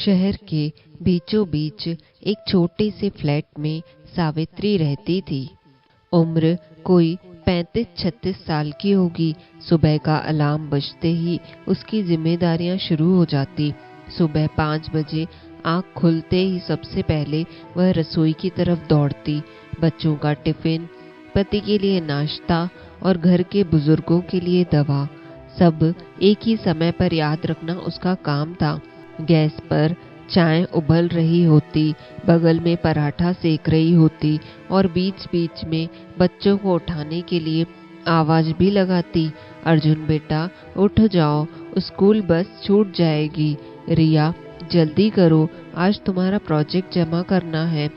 शहर के बीचों बीच एक छोटे से फ्लैट में सावित्री रहती थी। उम्र कोई 35-36 साल की होगी। सुबह का अलार्म बजते ही उसकी जिम्मेदारियां शुरू हो जाती। सुबह 5 बजे आंख खुलते ही सबसे पहले वह रसोई की तरफ दौड़ती। बच्चों का टिफिन, पति के लिए नाश्ता और घर के बुजुर्गों के लिए दवा, सब एक ही समय पर याद रखना उसका काम था। गैस पर चाय उबल रही होती, बगल में पराठा सेक रही होती और बीच बीच में बच्चों को उठाने के लिए आवाज भी लगाती, अर्जुन बेटा उठ जाओ, स्कूल बस छूट जाएगी। रिया जल्दी करो, आज तुम्हारा प्रोजेक्ट जमा करना है।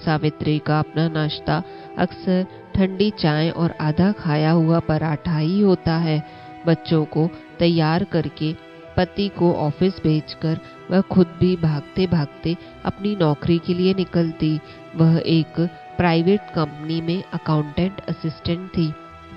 सावित्री का अपना नाश्ता अक्सर ठंडी चाय और आधा खाया हुआ पराठा ही होता है। बच्चों को तैयार करके पति को ऑफिस भेजकर वह खुद भी भागते भागते अपनी नौकरी के लिए निकलती। वह एक प्राइवेट कंपनी में अकाउंटेंट असिस्टेंट थी।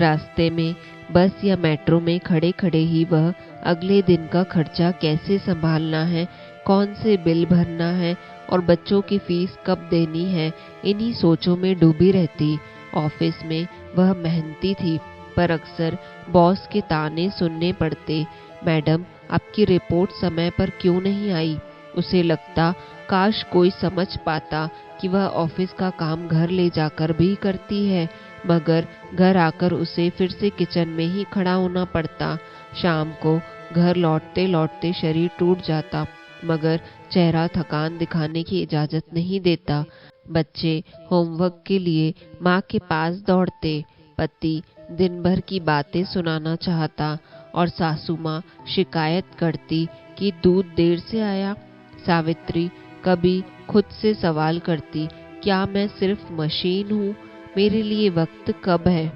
रास्ते में बस या मेट्रो में खड़े खड़े ही वह अगले दिन का खर्चा कैसे संभालना है, कौन से बिल भरना है और बच्चों की फीस कब देनी है, इन्हीं सोचों में डूबी रहती। ऑफिस में वह मेहनती थी, पर अक्सर बॉस के ताने सुनने पड़ते। मैडम, आपकी रिपोर्ट समय पर क्यों नहीं आई? उसे लगता काश कोई समझ पाता कि वह ऑफिस का काम घर ले जाकर भी करती है, मगर घर आकर उसे फिर से किचन में ही खड़ा होना पड़ता। शाम को घर लौटते लौटते शरीर टूट जाता, मगर चेहरा थकान दिखाने की इजाजत नहीं देता। बच्चे होमवर्क के लिए माँ के पास दौड़ते, पति दिन भर की बातें सुनाना चाहता और सासू माँ शिकायत करती कि दूध देर से आया। सावित्री कभी खुद से सवाल करती, क्या मैं सिर्फ मशीन हूँ? मेरे लिए वक्त कब है?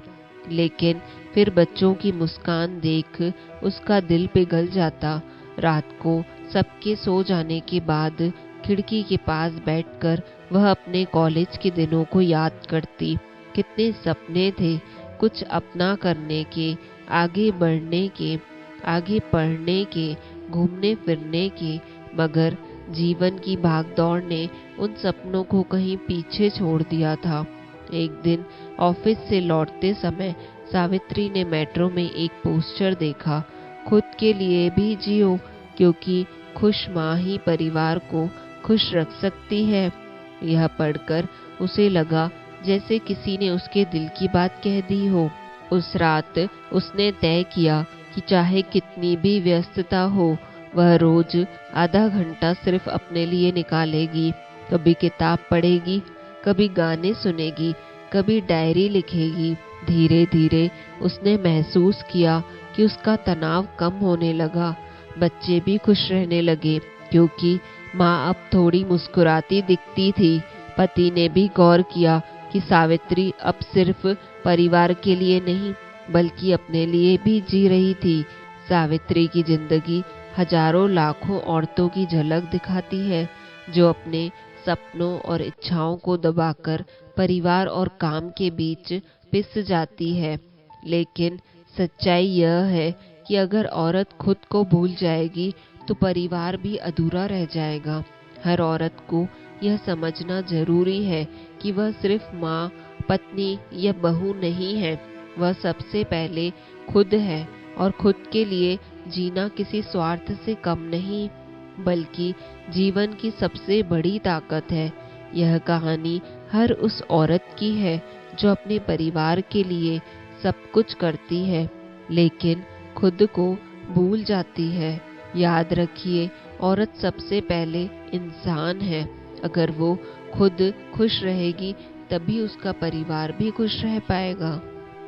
लेकिन फिर बच्चों की मुस्कान देख उसका दिल पिघल जाता। रात को सबके सो जाने के बाद खिड़की के पास बैठकर वह अपने कॉलेज के दिनों को याद करती। कितने सपने थे, कुछ अपना करने के, आगे बढ़ने के, आगे पढ़ने के, घूमने फिरने के, मगर जीवन की भागदौड़ ने उन सपनों को कहीं पीछे छोड़ दिया था। एक दिन ऑफिस से लौटते समय सावित्री ने मेट्रो में एक पोस्टर देखा, खुद के लिए भी जियो, क्योंकि खुश माँ ही परिवार को खुश रख सकती है। यह पढ़कर उसे लगा जैसे किसी ने उसके दिल की बात कह दी हो। उस रात उसने तय किया कि चाहे कितनी भी व्यस्तता हो, वह रोज आधा घंटा सिर्फ अपने लिए निकालेगी। कभी किताब पढ़ेगी, कभी गाने सुनेगी, कभी डायरी लिखेगी। धीरे धीरे उसने महसूस किया कि उसका तनाव कम होने लगा। बच्चे भी खुश रहने लगे, क्योंकि माँ अब थोड़ी मुस्कुराती दिखती थी। पति ने भी गौर किया कि सावित्री अब सिर्फ परिवार के लिए नहीं, बल्कि अपने लिए भी जी रही थी। सावित्री की जिंदगी हजारों लाखों औरतों की झलक दिखाती है, जो अपने सपनों और इच्छाओं को दबाकर परिवार और काम के बीच पिस जाती है। लेकिन सच्चाई यह है कि अगर औरत खुद को भूल जाएगी तो परिवार भी अधूरा रह जाएगा। हर औरत को यह समझना जरूरी है कि वह सिर्फ माँ, पत्नी या बहू नहीं है, वह सबसे पहले खुद है, और खुद के लिए जीना किसी स्वार्थ से कम नहीं, बल्कि जीवन की सबसे बड़ी ताकत है। यह कहानी हर उस औरत की है जो अपने परिवार के लिए सब कुछ करती है, लेकिन खुद को भूल जाती है। याद रखिए, औरत सबसे पहले इंसान है। अगर वो खुद खुश रहेगी तभी उसका परिवार भी खुश रह पाएगा।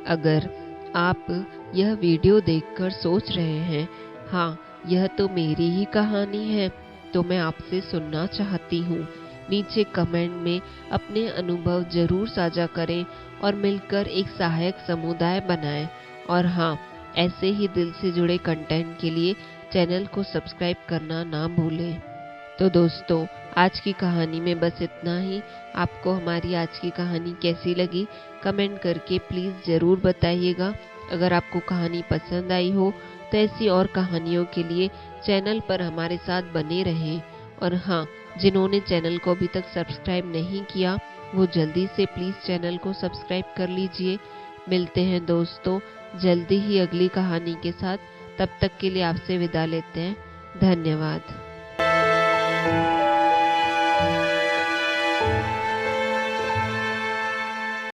अगर आप यह वीडियो देखकर सोच रहे हैं, हाँ यह तो मेरी ही कहानी है, तो मैं आपसे सुनना चाहती हूँ। नीचे कमेंट में अपने अनुभव जरूर साझा करें और मिलकर एक सहायक समुदाय बनाएं। और हाँ, ऐसे ही दिल से जुड़े कंटेंट के लिए चैनल को सब्सक्राइब करना ना भूलें। तो दोस्तों, आज की कहानी में बस इतना ही। आपको हमारी आज की कहानी कैसी लगी कमेंट करके प्लीज़ ज़रूर बताइएगा। अगर आपको कहानी पसंद आई हो तो ऐसी और कहानियों के लिए चैनल पर हमारे साथ बने रहें और हाँ, जिन्होंने चैनल को अभी तक सब्सक्राइब नहीं किया वो जल्दी से प्लीज़ चैनल को सब्सक्राइब कर लीजिए। मिलते हैं दोस्तों जल्दी ही अगली कहानी के साथ। तब तक के लिए आपसे विदा लेते हैं। धन्यवाद।